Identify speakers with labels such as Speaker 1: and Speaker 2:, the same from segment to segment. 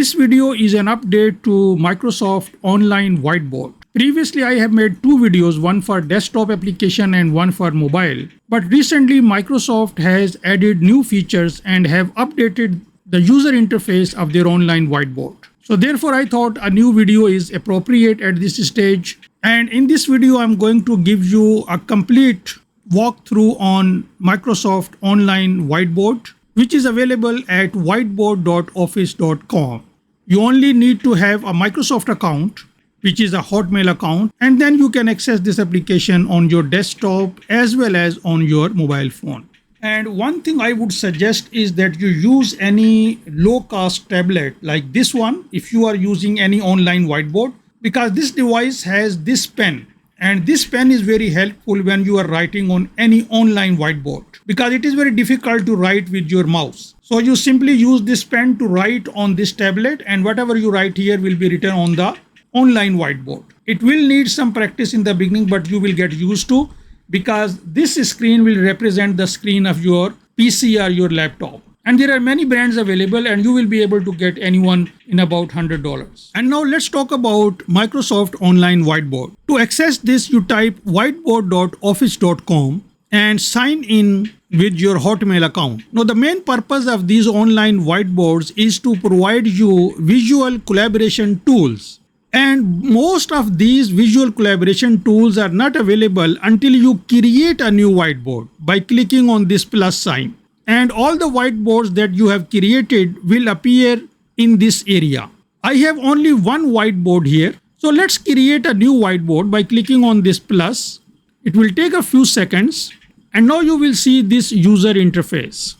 Speaker 1: This video is an update to Microsoft Online Whiteboard. Previously, I have made two videos, one for desktop application and one for mobile. But recently, Microsoft has added new features and have updated the user interface of their online whiteboard. So therefore, I thought a new video is appropriate at this stage. And in this video, I'm going to give you a complete walkthrough on Microsoft Online Whiteboard, which is available at whiteboard.office.com. You only need to have a Microsoft account, which is a Hotmail account, and then you can access this application on your desktop as well as on your mobile phone. And one thing I would suggest is that you use any low-cost tablet like this one if you are using any online whiteboard, because this device has this pen. And this pen is very helpful when you are writing on any online whiteboard, because it is very difficult to write with your mouse. So you simply use this pen to write on this tablet, and whatever you write here will be written on the online whiteboard. It will need some practice in the beginning, but you will get used to, because this screen will represent the screen of your PC or your laptop. And there are many brands available, and you will be able to get anyone in about $100. And now let's talk about Microsoft Online Whiteboard. To access this, you type whiteboard.office.com and sign in with your Hotmail account. Now, the main purpose of these online whiteboards is to provide you visual collaboration tools. And most of these visual collaboration tools are not available until you create a new whiteboard by clicking on this plus sign. And all the whiteboards that you have created will appear in this area. I have only one whiteboard here. So let's create a new whiteboard by clicking on this plus. It will take a few seconds. And now you will see this user interface.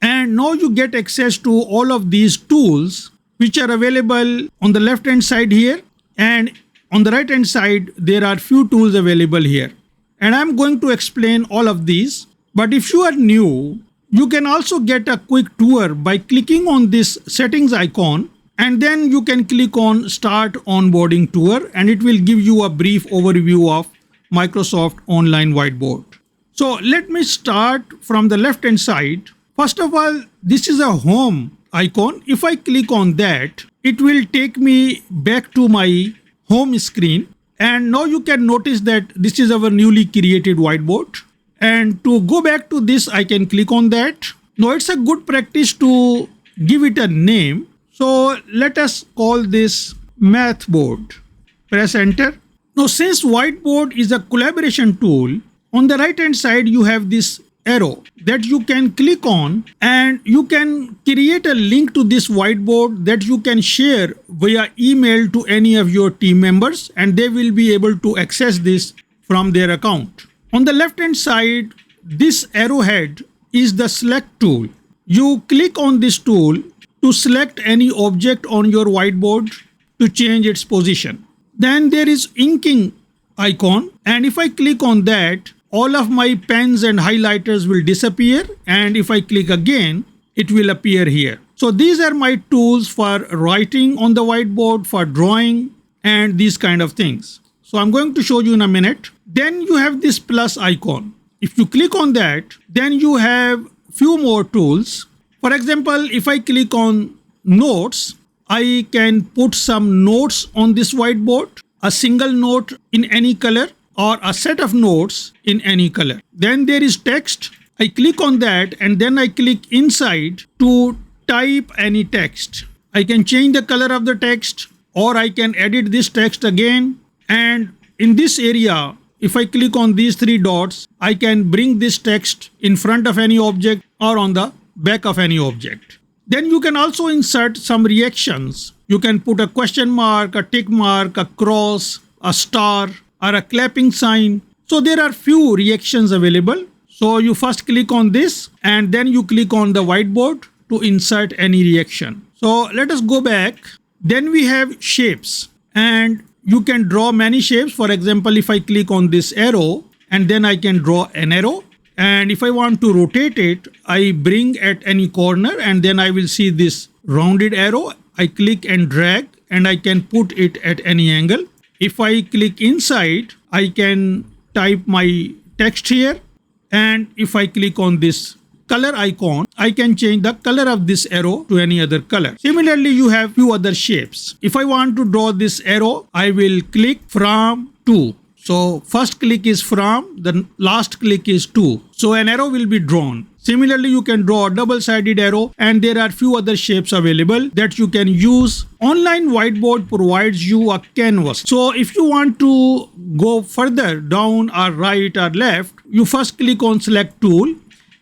Speaker 1: And now you get access to all of these tools which are available on the left hand side here. And on the right hand side, there are few tools available here. And I'm going to explain all of these. But if you are new, you can also get a quick tour by clicking on this settings icon, and then you can click on start onboarding tour, and it will give you a brief overview of Microsoft Online Whiteboard. So let me start from the left hand side. First of all, this is a home icon. If I click on that, it will take me back to my home screen. And now you can notice that this is our newly created whiteboard. And to go back to this, I can click on that. Now it's a good practice to give it a name. So let us call this math board. Press enter. Now since whiteboard is a collaboration tool, on the right hand side you have this arrow that you can click on, and you can create a link to this whiteboard that you can share via email to any of your team members, and they will be able to access this from their account. On the left hand side, this arrowhead is the select tool. You click on this tool to select any object on your whiteboard to change its position. Then there is inking icon, and if I click on that, all of my pens and highlighters will disappear, and if I click again, it will appear here. So these are my tools for writing on the whiteboard, for drawing, and these kind of things. So I'm going to show you in a minute. Then you have this plus icon. If you click on that, then you have few more tools. For example, if I click on notes, I can put some notes on this whiteboard, a single note in any color or a set of notes in any color. Then there is text. I click on that, and then I click inside to type any text. I can change the color of the text, or I can edit this text again. And in this area, if I click on these three dots, I can bring this text in front of any object or on the back of any object. Then you can also insert some reactions. You can put a question mark, a tick mark, a cross, a star, or a clapping sign. So there are few reactions available. So you first click on this, and then you click on the whiteboard to insert any reaction. So let us go back. Then we have shapes, and you can draw many shapes. For example, if I click on this arrow, and then I can draw an arrow. And if I want to rotate it, I bring at any corner, and then I will see this rounded arrow. I click and drag, and I can put it at any angle. If I click inside, I can type my text here. And if I click on this color icon, I can change the color of this arrow to any other color. Similarly, you have few other shapes. If I want to draw this arrow, I will click from to. So first click is from, the last click is to. So an arrow will be drawn. Similarly, you can draw a double-sided arrow, and there are few other shapes available that you can use. Online Whiteboard provides you a canvas. So if you want to go further down or right or left, you first click on select tool,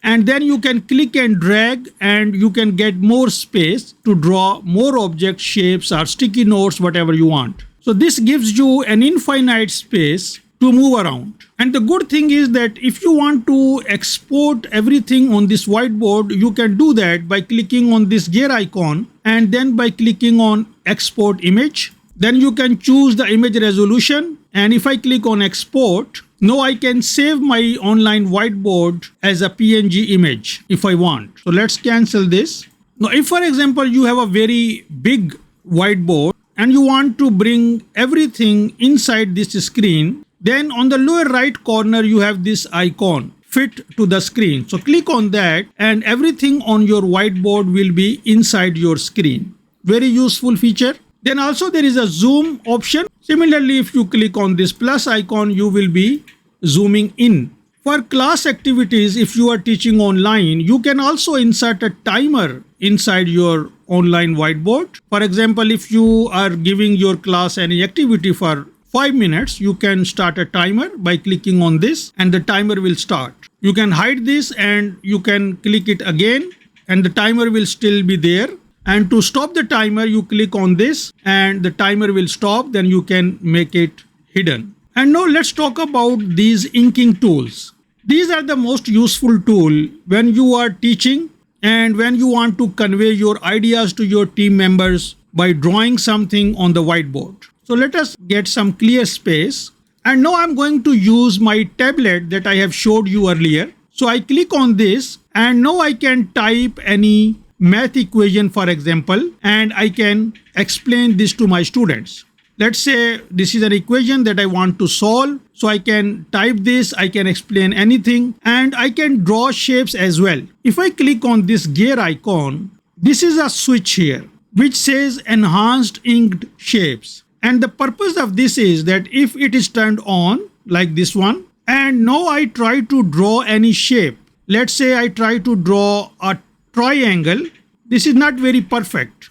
Speaker 1: and then you can click and drag, and you can get more space to draw more object shapes or sticky notes, whatever you want. So this gives you an infinite space to move around. And the good thing is that if you want to export everything on this whiteboard, you can do that by clicking on this gear icon and then by clicking on export image. Then you can choose the image resolution, and if I click on export, now I can save my online whiteboard as a PNG image if I want. So let's cancel this. Now if for example you have a very big whiteboard and you want to bring everything inside this screen, then on the lower right corner you have this icon, fit to the screen. So click on that and everything on your whiteboard will be inside your screen. Very useful feature. Then also there is a zoom option. Similarly, if you click on this plus icon, you will be zooming in. For class activities, if you are teaching online, you can also insert a timer inside your online whiteboard. For example, if you are giving your class any activity for 5 minutes, you can start a timer by clicking on this and the timer will start. You can hide this and you can click it again and the timer will still be there. And to stop the timer, you click on this and the timer will stop. Then you can make it hidden. And now let's talk about these inking tools. These are the most useful tool when you are teaching and when you want to convey your ideas to your team members by drawing something on the whiteboard. So let us get some clear space. And now I'm going to use my tablet that I have showed you earlier. So I click on this and now I can type any math equation, for example, and I can explain this to my students. Let's say this is an equation that I want to solve. So I can type this, I can explain anything, and I can draw shapes as well. If I click on this gear icon, this is a switch here which says enhanced inked shapes. And the purpose of this is that if it is turned on like this one, and now I try to draw any shape. Let's say I try to draw a triangle. This is not very perfect.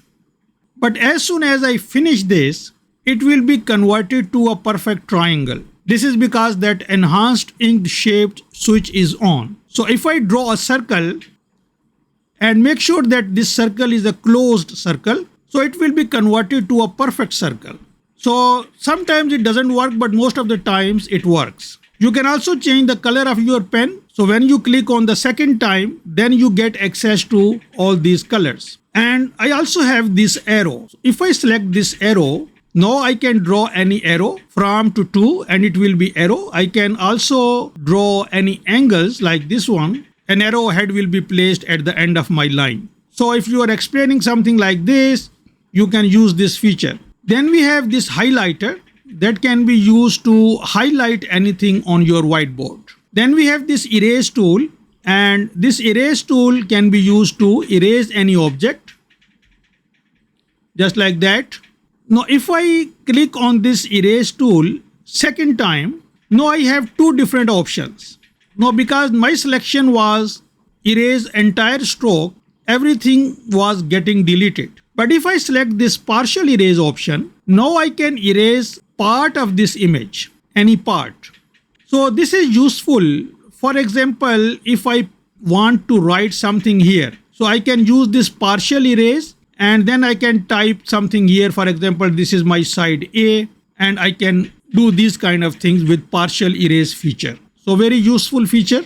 Speaker 1: But as soon as I finish this, it will be converted to a perfect triangle. This is because that enhanced inked shaped switch is on. So if I draw a circle and make sure that this circle is a closed circle, so it will be converted to a perfect circle. So sometimes it doesn't work, but most of the times it works. You can also change the color of your pen. So when you click on the second time, then you get access to all these colors. And I also have this arrow. If I select this arrow, now I can draw any arrow from to and it will be arrow. I can also draw any angles like this one. An arrow head will be placed at the end of my line. So if you are explaining something like this, you can use this feature. Then we have this highlighter that can be used to highlight anything on your whiteboard. Then we have this erase tool, and this erase tool can be used to erase any object. Just like that. Now if I click on this erase tool second time, now I have two different options. Now because my selection was erase entire stroke, everything was getting deleted. But if I select this partial erase option, now I can erase part of this image, any part. So this is useful. For example, if I want to write something here, so I can use this partial erase and then I can type something here. For example, this is my side A, and I can do these kind of things with partial erase feature. So very useful feature.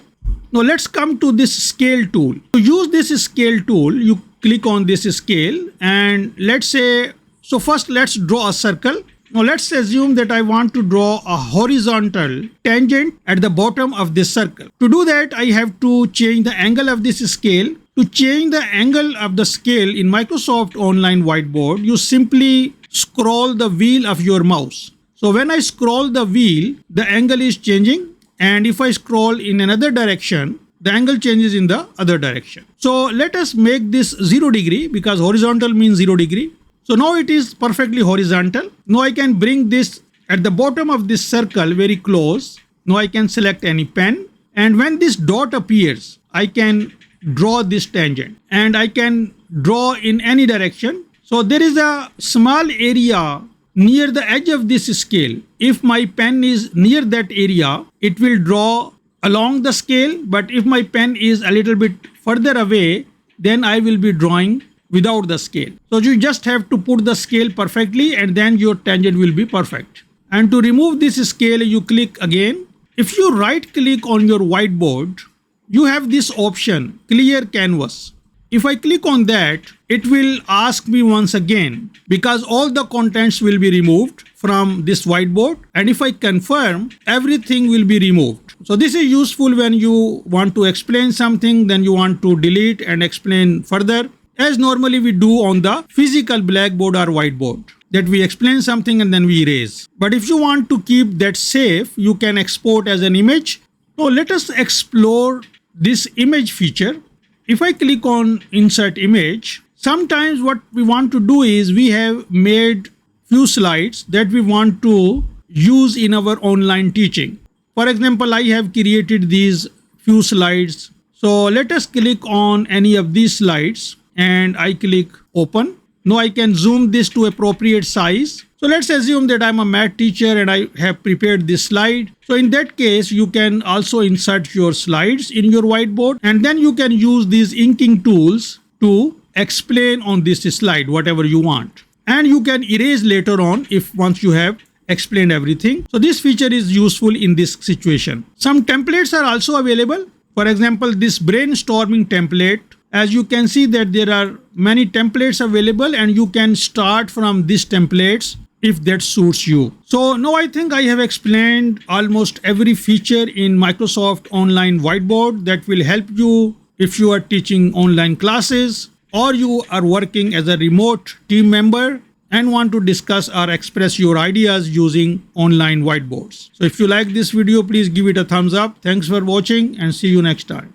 Speaker 1: Now let's come to this scale tool. To use this scale tool, you click on this scale and let's say, so first let's draw a circle. Now let's assume that I want to draw a horizontal tangent at the bottom of this circle. To do that, I have to change the angle of this scale. To change the angle of the scale in Microsoft Online Whiteboard, you simply scroll the wheel of your mouse. So when I scroll the wheel, the angle is changing. And if I scroll in another direction, the angle changes in the other direction. So let us make this 0 degree because horizontal means 0 degree. So now it is perfectly horizontal. Now I can bring this at the bottom of this circle very close. Now I can select any pen, and when this dot appears, I can draw this tangent and I can draw in any direction. So there is a small area near the edge of this scale. If my pen is near that area, it will draw along the scale, but if my pen is a little bit further away, then I will be drawing without the scale. So you just have to put the scale perfectly and then your tangent will be perfect. And to remove this scale, you click again. If you right click on your whiteboard, you have this option, clear canvas. If I click on that, it will ask me once again because all the contents will be removed from this whiteboard. And if I confirm, everything will be removed. So this is useful when you want to explain something, then you want to delete and explain further, as normally we do on the physical blackboard or whiteboard, that we explain something and then we erase. But if you want to keep that safe, you can export as an image. So let us explore this image feature. If I click on insert image, sometimes what we want to do is we have made few slides that we want to use in our online teaching. For example, I have created these few slides. So let us click on any of these slides and I click open. Now I can zoom this to appropriate size. So let's assume that I'm a math teacher and I have prepared this slide. So in that case, you can also insert your slides in your whiteboard and then you can use these inking tools to explain on this slide whatever you want. And you can erase later on if once you have explained everything. So this feature is useful in this situation. Some templates are also available. For example, this brainstorming template. As you can see that there are many templates available and you can start from these templates if that suits you. So now I think I have explained almost every feature in Microsoft Online Whiteboard that will help you if you are teaching online classes or you are working as a remote team member and want to discuss or express your ideas using online whiteboards. So if you like this video, please give it a thumbs up. Thanks for watching and see you next time.